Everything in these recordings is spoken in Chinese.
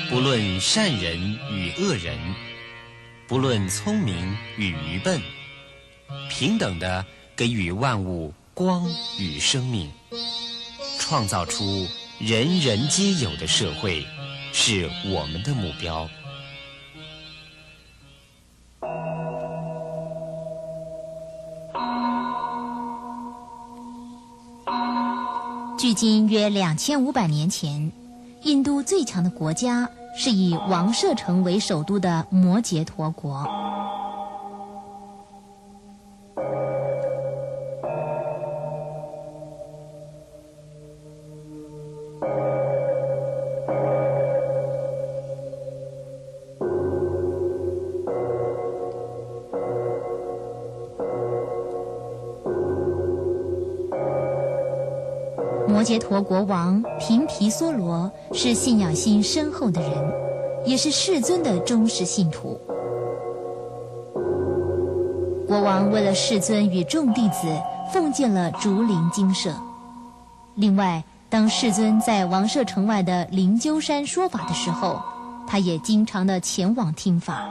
不论善人与恶人，不论聪明与愚笨，平等地给予万物光与生命，创造出人人皆有的社会，是我们的目标。距今约2500年前，印度最强的国家是以王舍城为首都的摩羯陀国。摩羯陀国王频毗娑罗是信仰心深厚的人，也是世尊的忠实信徒。国王为了世尊与众弟子，奉建了竹林精舍。另外，当世尊在王舍城外的灵鹫山说法的时候，他也经常的前往听法。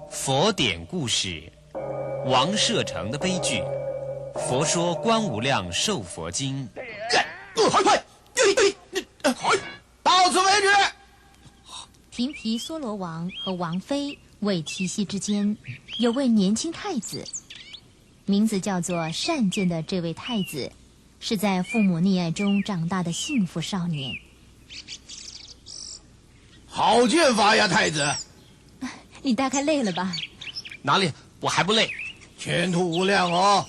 佛典故事，王舍城的悲剧。佛说《观无量寿佛经》。到此为止。频毗娑罗王和王妃韦提希之间有位年轻太子，名字叫做善见的这位太子，是在父母溺爱中长大的幸福少年。好剑法呀，太子！你大概累了吧？哪里，我还不累。前途无量哦。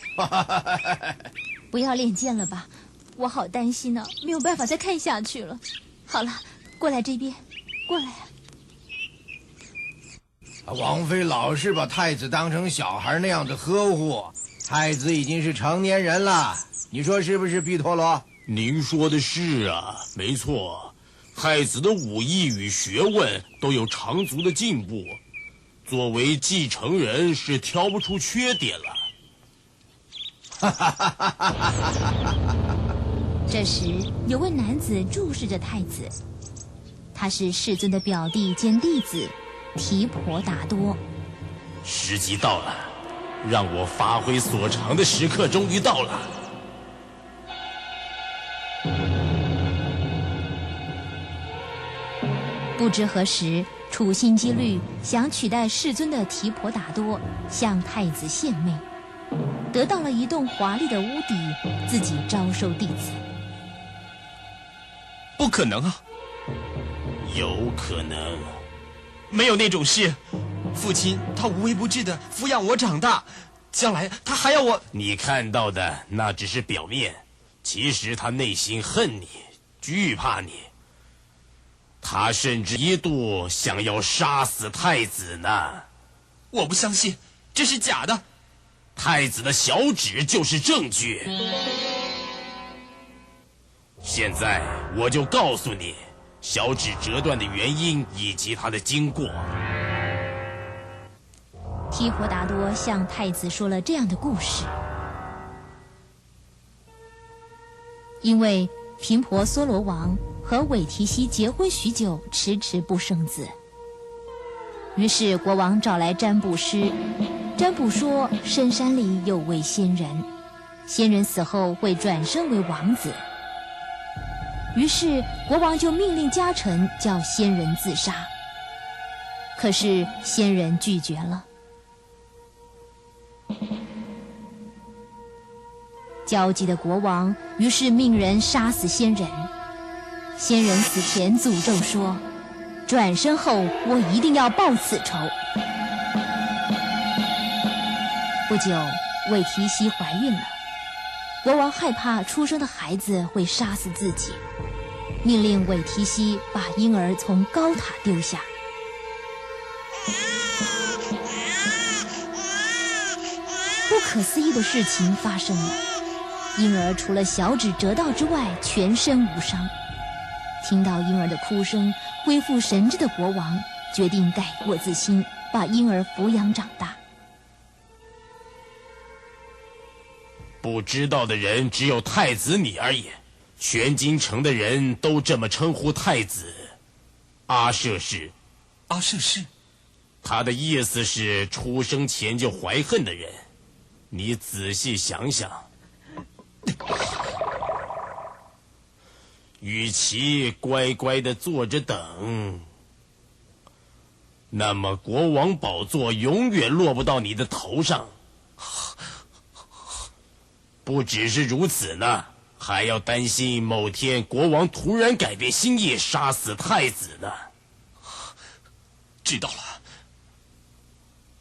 不要练剑了吧，我好担心呢，没有办法再看下去了。好了，过来这边，过来啊。王妃老是把太子当成小孩那样子呵护，太子已经是成年人了，你说是不是，毗陀罗？您说的是啊，没错，太子的武艺与学问都有长足的进步，作为继承人是挑不出缺点了。这时，有位男子注视着太子，他是世尊的表弟兼弟子提婆达多。时机到了，让我发挥所长的时刻终于到了。不知何时，处心积虑想取代世尊的提婆达多向太子献媚，得到了一栋华丽的屋邸，自己招收弟子。不可能啊！有可能。没有那种事。父亲他无微不至的抚养我长大，将来他还要我。你看到的那只是表面，其实他内心恨你，惧怕你。他甚至一度想要杀死太子呢。我不相信，这是假的。太子的小指就是证据。现在我就告诉你小指折断的原因以及它的经过。提婆达多向太子说了这样的故事。因为频婆娑罗王和韦提希结婚许久，迟迟不生子，于是国王找来占卜师，占卜说深山里有位仙人，仙人死后会转生为王子。于是国王就命令家臣叫仙人自杀，可是仙人拒绝了。焦急的国王于是命人杀死仙人。仙人死前诅咒说，转生后我一定要报此仇。不久，韦提希怀孕了，国王害怕出生的孩子会杀死自己，命令韦提希把婴儿从高塔丢下。不可思议的事情发生了，婴儿除了小指折到之外，全身无伤。听到婴儿的哭声，恢复神智的国王决定改过自新，把婴儿抚养长大。不知道的人只有太子你而已，全京城的人都这么称呼太子阿舍氏。阿舍氏，他的意思是出生前就怀恨的人。你仔细想想，与其乖乖地坐着等，那么国王宝座永远落不到你的头上。不只是如此呢，还要担心某天国王突然改变心意，杀死太子呢。知道了，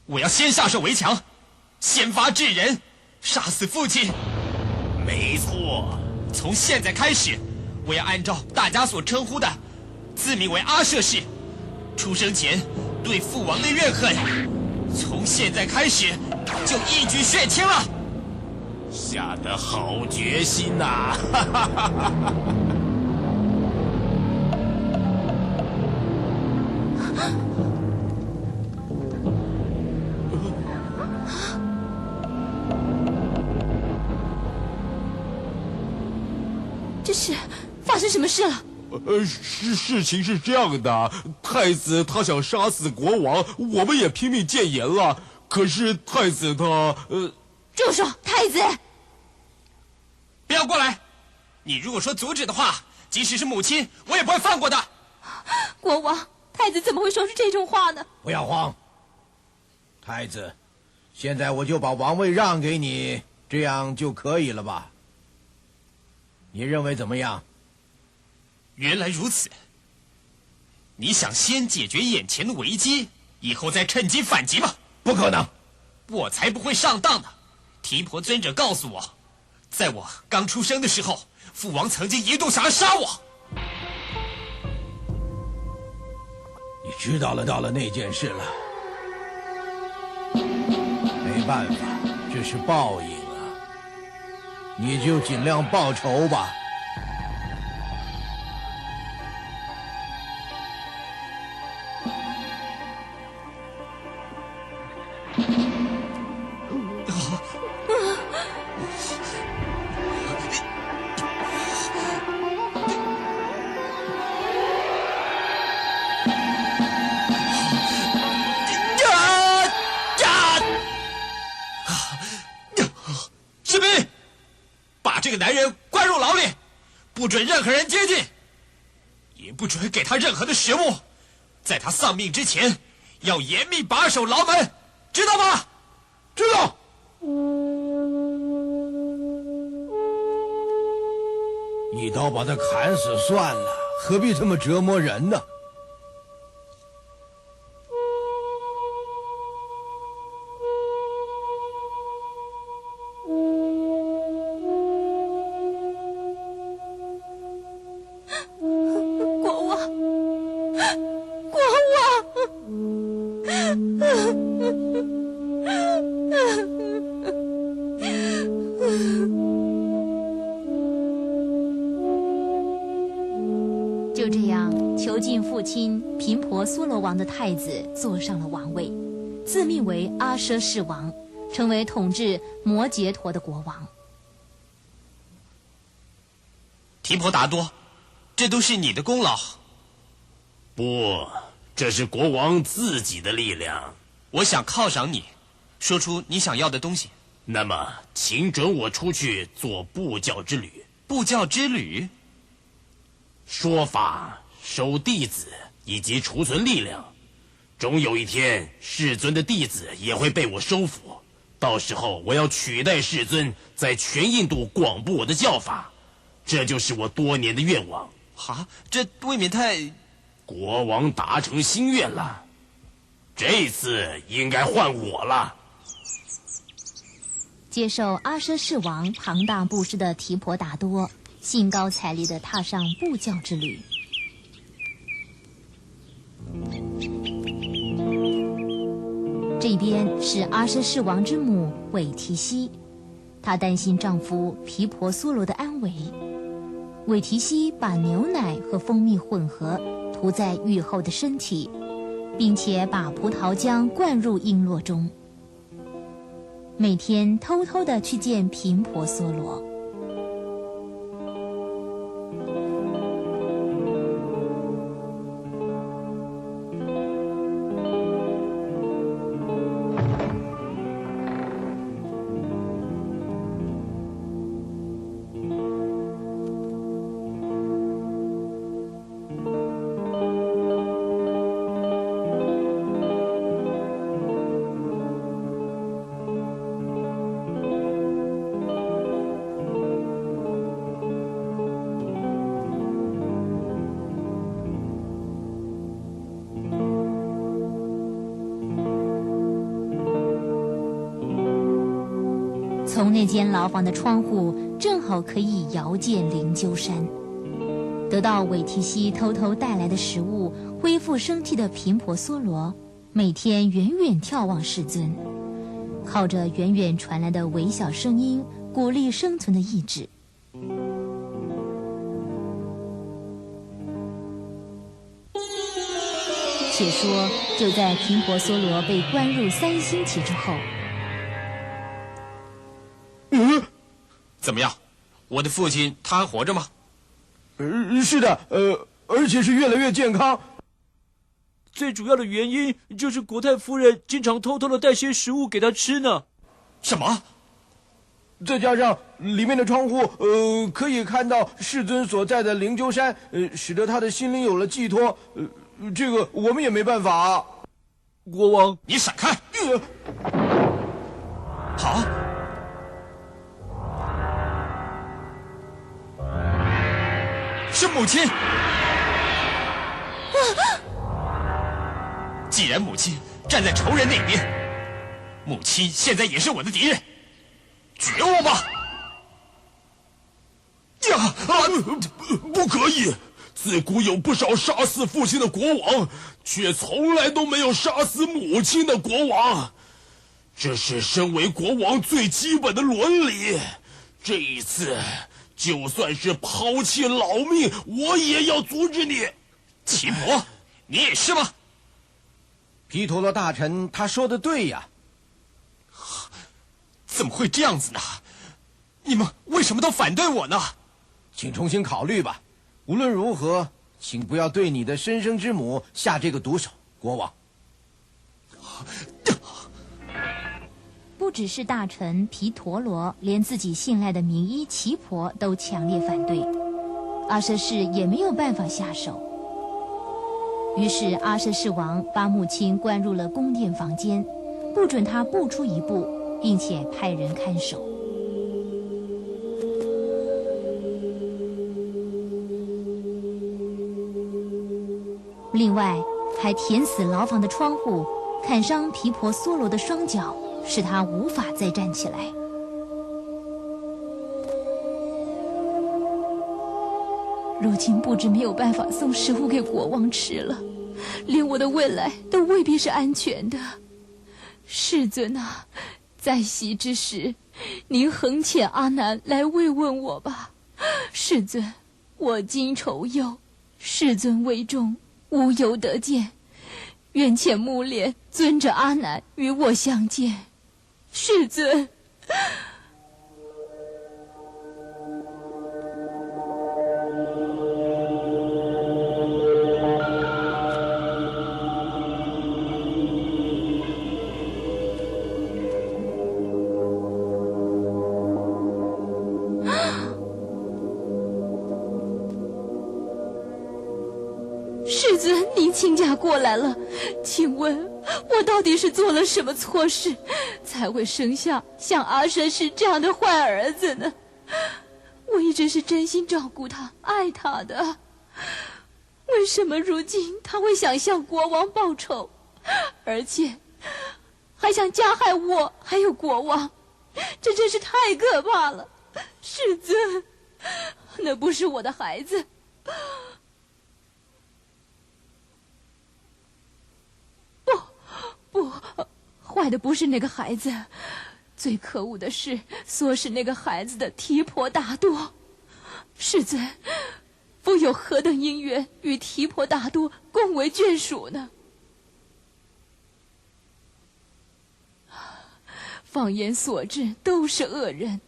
我要先下手为强，先发制人，杀死父亲。没错，从现在开始，我要按照大家所称呼的，自命为阿舍氏。出生前对父王的怨恨，从现在开始就一举血清了。下得好决心呐！这是发生什么事了？事情是这样的，太子他想杀死国王，我们也拼命谏言了，可是太子他住手！太子，不要过来！你如果说阻止的话，即使是母亲，我也不会放过的。国王，太子怎么会说出这种话呢？不要慌，太子，现在我就把王位让给你，这样就可以了吧？你认为怎么样？原来如此，你想先解决眼前的危机，以后再趁机反击吗？不可能，我才不会上当呢。提婆尊者告诉我，在我刚出生的时候，父王曾经一度想要杀我。你知道了那件事了，没办法，这是报应啊，你就尽量报仇吧。士兵，把这个男人关入牢里，不准任何人接近，也不准给他任何的食物。在他丧命之前，要严密把守牢门，知道吗？知道。一刀把他砍死算了，何必这么折磨人呢？国王，国王。就这样，囚禁父亲频婆娑罗王的太子坐上了王位，自命为阿舍氏王，成为统治摩羯陀的国王。提婆达多，这都是你的功劳。不，这是国王自己的力量。我想犒赏你，说出你想要的东西。那么，请准我出去做布教之旅。布教之旅？说法、收弟子以及储存力量，终有一天，世尊的弟子也会被我收服。到时候，我要取代世尊，在全印度广布我的教法。这就是我多年的愿望。哈，这未免太……国王达成心愿了，这次应该换我了。接受阿舍氏王庞大布施的提婆达多，兴高采烈地踏上布教之旅。这边是阿舍氏王之母韦提希，她担心丈夫毗婆娑罗的安危。韦提希把牛奶和蜂蜜混合，涂在玉后的身体，并且把葡萄浆灌入璎珞中。每天偷偷地去见频婆娑罗。从那间牢房的窗户正好可以遥见灵鹫山。得到韦提希偷偷带来的食物，恢复生气的频婆娑罗每天远远眺望世尊，靠着远远传来的微小声音鼓励生存的意志。且说就在频婆娑罗被关入3星期之后，怎么样？我的父亲他还活着吗？是的，而且是越来越健康。最主要的原因就是国太夫人经常偷偷的带些食物给他吃呢。什么？再加上里面的窗户，可以看到世尊所在的灵鹫山，使得他的心灵有了寄托。这个我们也没办法。国王，你闪开！好。是母亲。既然母亲站在仇人那边，母亲现在也是我的敌人，绝我吧！呀，不可以！自古有不少杀死父亲的国王，却从来都没有杀死母亲的国王。这是身为国王最基本的伦理。这一次，就算是抛弃老命，我也要阻止你。齐婆，你也是吗？毗陀罗大臣他说的对呀。怎么会这样子呢？你们为什么都反对我呢？请重新考虑吧。无论如何，请不要对你的身生之母下这个毒手，国王。不只是大臣毗陀罗，连自己信赖的名医齐婆都强烈反对，阿舍氏也没有办法下手。于是阿舍氏王把母亲关入了宫殿房间，不准她步出一步，并且派人看守。另外还填死牢房的窗户，砍伤毗婆娑罗的双脚，使他无法再站起来。如今不止没有办法送食物给国王吃了，连我的未来都未必是安全的。世尊啊，在席之时，您恒遣阿难来慰问我吧。世尊，我今愁忧，世尊为重，无由得见，愿遣目连遵着阿难与我相见。世尊。世尊，您请假过来了，请问我到底是做了什么错事，才会生下像阿舍氏这样的坏儿子呢？我一直是真心照顾他、爱他的，为什么如今他会想向国王报仇，而且还想加害我还有国王？这真是太可怕了！世尊，那不是我的孩子。不，坏的不是那个孩子，最可恶的是唆使那个孩子的提婆达多。世尊，复有何等因缘与提婆达多共为眷属呢？放眼所至都是恶人，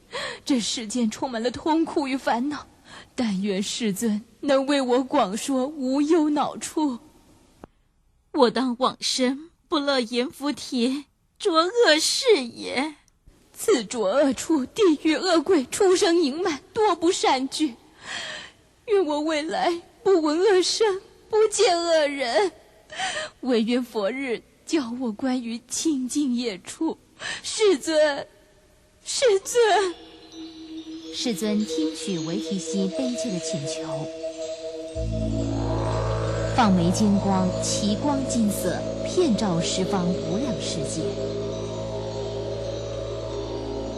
这世间充满了痛苦与烦恼。但愿世尊能为我广说无忧恼处。我当往生不乐阎浮提浊恶世也。此浊恶处，地狱恶鬼畜生盈满，多不善聚。愿我未来不闻恶声，不见恶人，唯愿佛日教我关于清净业处。世尊，世尊。世尊听取维提西悲切的请求，放眉金光，其光金色，遍照十方无量世界。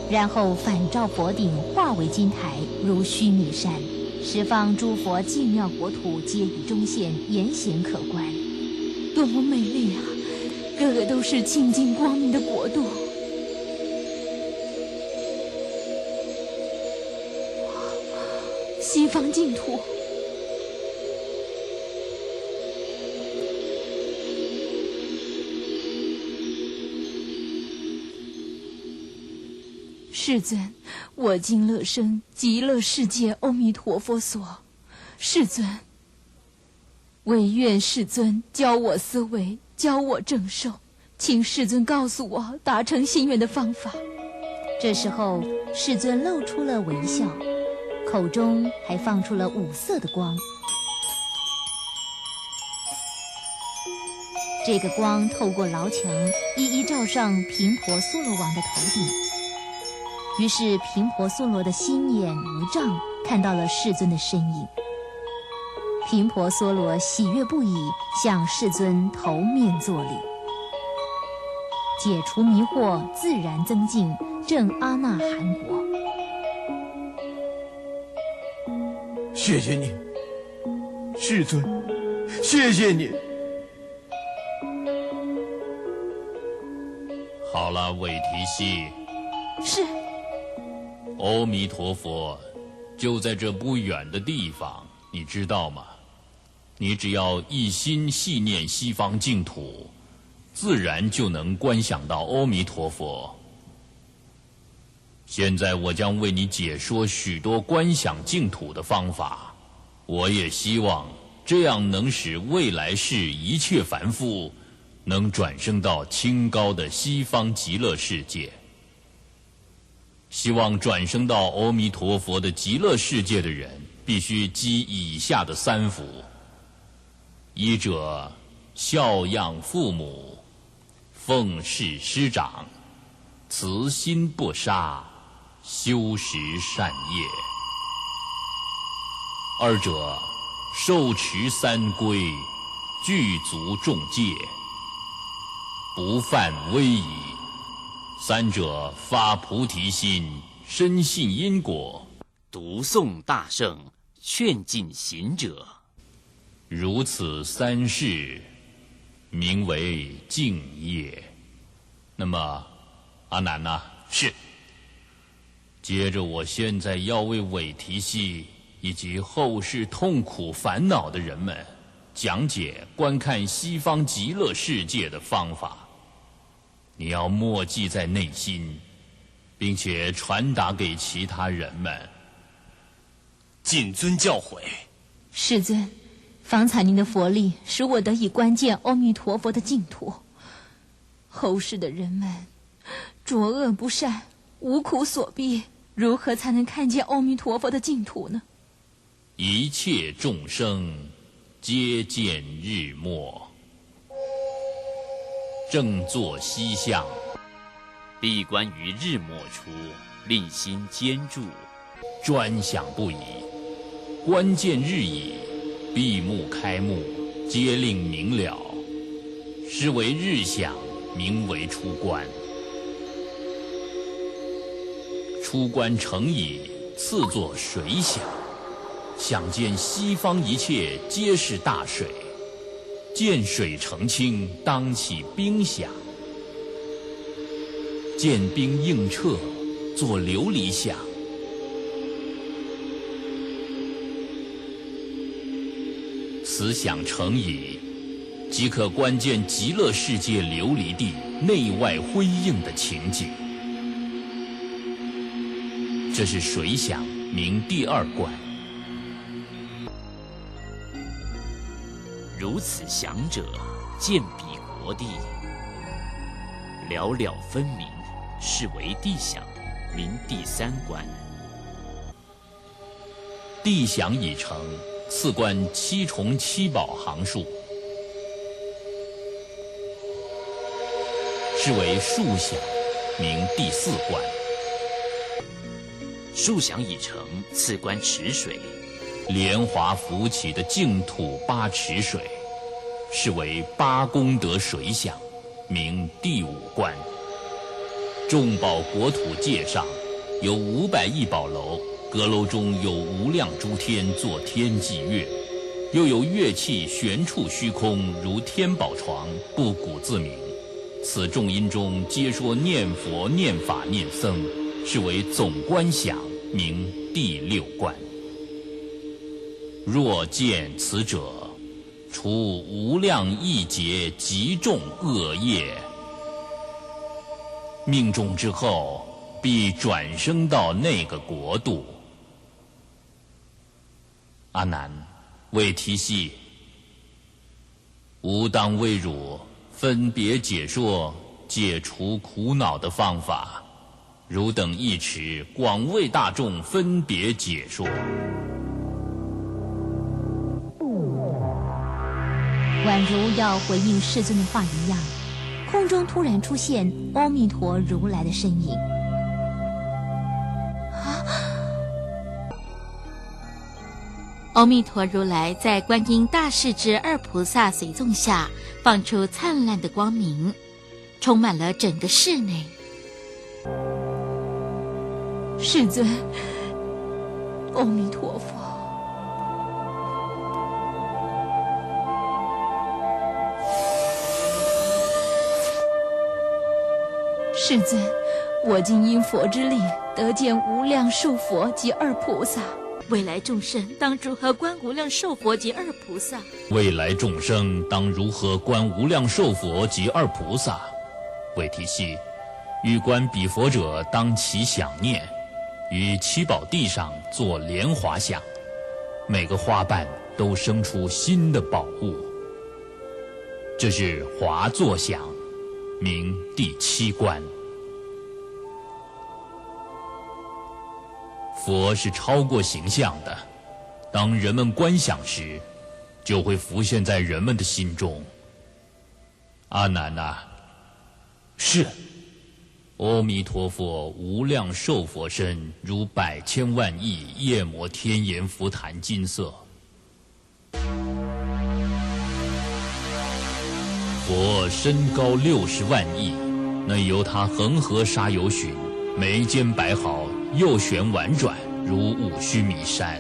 然后反照佛顶，化为金台，如须弥山，十方诸佛净妙国土皆于中现，严显可观。多么美丽啊！个个都是清净光明的国度。西方净土。世尊，我今乐生极乐世界阿弥陀佛所。世尊，唯愿世尊教我思维，教我正受，请世尊告诉我达成心愿的方法。这时候，世尊露出了微笑，口中还放出了五色的光。这个光透过牢墙，一一照上频婆娑罗王的头顶。于是频婆娑罗的心眼无障，看到了世尊的身影。频婆娑罗喜悦不已，向世尊头面作礼，解除迷惑，自然增进，证阿那含果。谢谢你，世尊，谢谢你。好了，韦提西。是。阿弥陀佛，就在这不远的地方，你知道吗？你只要一心系念西方净土，自然就能观想到阿弥陀佛。现在我将为你解说许多观想净土的方法，我也希望这样能使未来世一切凡夫能转生到清高的西方极乐世界。希望转生到阿弥陀佛的极乐世界的人，必须积以下的3福：一者孝养父母，奉事师长，慈心不杀，修持善业；二者受持3规，具足众戒，不犯威仪；三者发菩提心，深信因果，读诵大圣，劝进行者。如此3事，名为净业。那么，阿难呐？是。接着，我现在要为韦提西以及后世痛苦烦恼的人们讲解观看西方极乐世界的方法。你要默记在内心，并且传达给其他人们。谨遵教诲。世尊，方才您的佛力使我得以观见阿弥陀佛的净土。后世的人们浊恶不善，无苦所逼，如何才能看见阿弥陀佛的净土呢？一切众生皆见日没，正坐西向，闭关于日没处，令心坚住，专想不已。观见日已，闭目开目，皆令明了，是为日想，名为出关。出关成已，次作水想，想见西方一切皆是大水，见水澄清，当起冰想；见冰映彻，作琉璃想；此想成矣，即可观见极乐世界琉璃地内外辉映的情景。这是水想，名第二观。如此想者，见彼国地，了了分明，是为地想，名第三观。地想已成，次观七重七宝行数，是为数想，名第四观。数想已成，次观池水，莲华浮起的净土八池水，是为八功德水想，名第五观。众宝国土界上有500亿宝楼，阁楼中有无量诸天作天际乐，又有乐器悬处虚空，如天宝床，不鼓自鸣。此众音中皆说念佛、念法、念僧，是为总观想，名第六观。若见此者，除无量亿劫极重恶业，命中之后必转生到那个国度。阿难，为提系，吾当为汝分别解说解除苦恼的方法，汝等一持，广为大众分别解说。宛如要回应世尊的话一样，空中突然出现阿弥陀如来的身影。阿弥陀如来在观音大势至二菩萨随众下，放出灿烂的光明，充满了整个室内。世尊，阿弥陀佛。世尊，我今因佛之力，得见无量寿佛及二菩萨。未来众生当如何观无量寿佛及二菩萨？未来众生当如何观无量寿佛及二菩萨？为提系，欲观彼佛者，当其想念，于七宝地上做莲华想，每个花瓣都生出新的宝物。这是华座想，名第七观。佛是超过形象的，当人们观想时，就会浮现在人们的心中。阿难啊，是。阿弥陀佛无量寿佛身，如百千万亿夜摩天阎浮檀金色。佛身高60万亿，内由他恒河沙由旬，眉间白毫，右旋婉转，如五须弥山。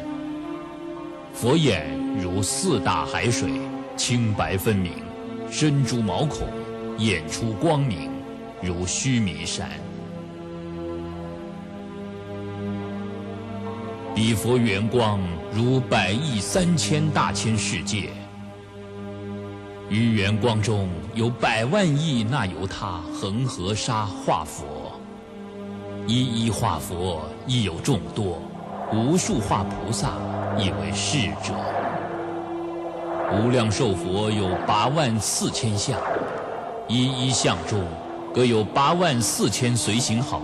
佛眼如4大海水，清白分明，身珠毛孔，眼出光明，如须弥山。彼佛圆光如100亿3千大千世界，于圆光中有100万亿那由他恒河沙化佛，一一化佛亦有众多，无数化菩萨亦为逝者。无量寿佛有8万4千相，一一相中各有8万4千随行好，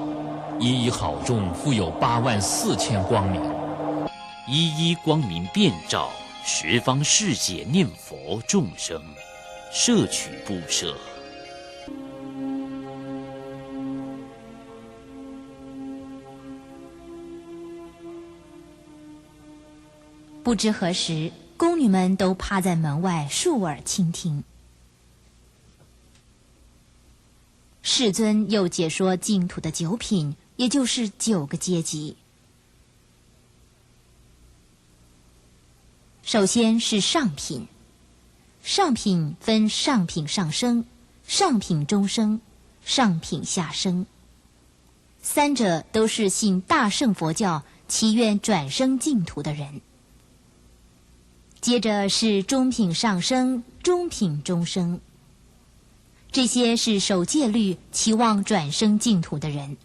一一好中复有8万4千光明，一一光明遍照，十方世界念佛众生，摄取布舍。不知何时，宫女们都趴在门外竖耳倾听。世尊又解说净土的9品，也就是9个阶级。首先是上品，上品分上品上生、上品中生、上品下生，三者都是信大乘佛教，祈愿转生净土的人。接着是中品上生、中品中生，这些是守戒律、期望转生净土的人。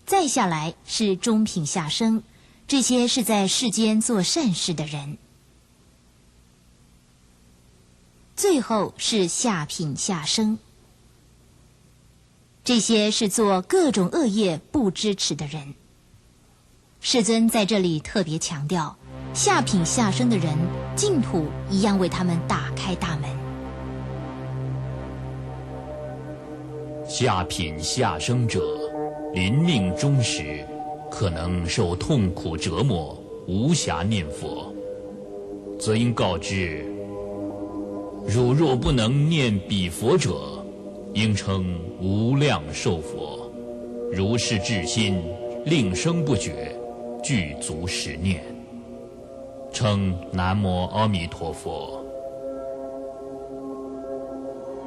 再下来是中品下生，这些是在世间做善事的人。最后是下品下生，这些是做各种恶业不知耻的人。世尊在这里特别强调，下品下生的人，净土一样为他们打开大门。下品下生者，临命终时，可能受痛苦折磨，无暇念佛，则应告知：汝若不能念彼佛者，应称无量寿佛。如是至心，令声不绝，具足十念，称南无阿弥陀佛。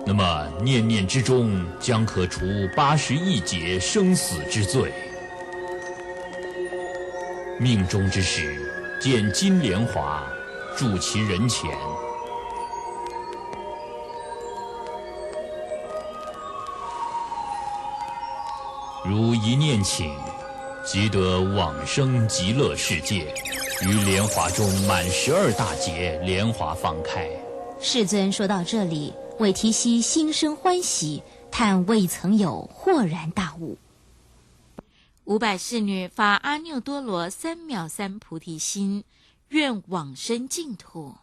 那么念念之中，将可除81劫生死之罪。命中之时，见金莲华住其人前，如一念请，即得往生极乐世界，于莲华中满12大劫，莲华放开。世尊说到这里，韦提希心生欢喜，叹未曾有豁然大悟。500侍女发阿耨多罗三藐三菩提心，愿往生净土。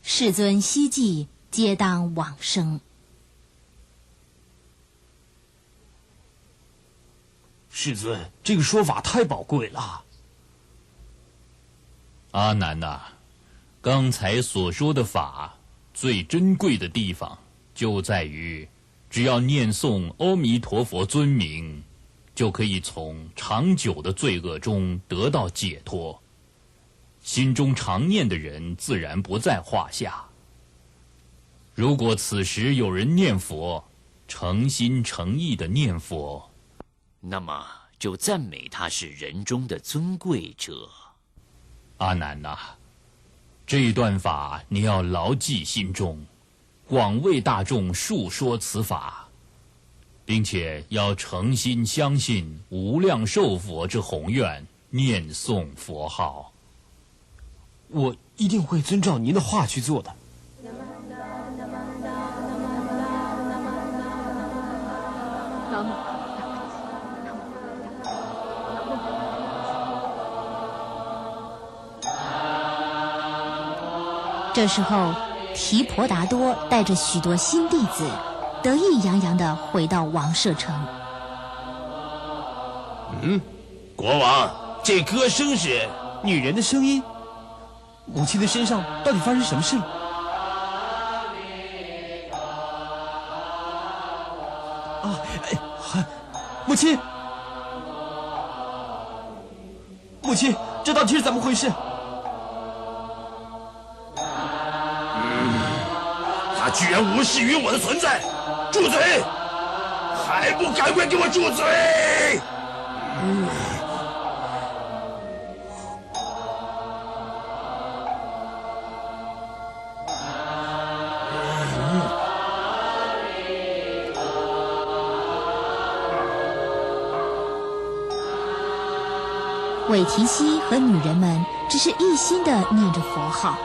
世尊希冀，皆当往生。世尊，这个说法太宝贵了。阿难呐，刚才所说的法，最珍贵的地方就在于，只要念诵阿弥陀佛尊名，就可以从长久的罪恶中得到解脱。心中常念的人自然不在话下。如果此时有人念佛，诚心诚意的念佛，那么就赞美他是人中的尊贵者。阿难呐，这一段法你要牢记心中，广为大众述说此法，并且要诚心相信无量寿佛之宏愿，念诵佛号。我一定会遵照您的话去做的。这时候，提婆达多带着许多新弟子，得意洋洋地回到王舍城。国王，这歌声是女人的声音。母亲的身上到底发生什么事了？母亲，母亲，这到底是怎么回事？他居然无视于我的存在！住嘴！还不赶快给我住嘴！韦提希和女人们只是一心地念着佛号。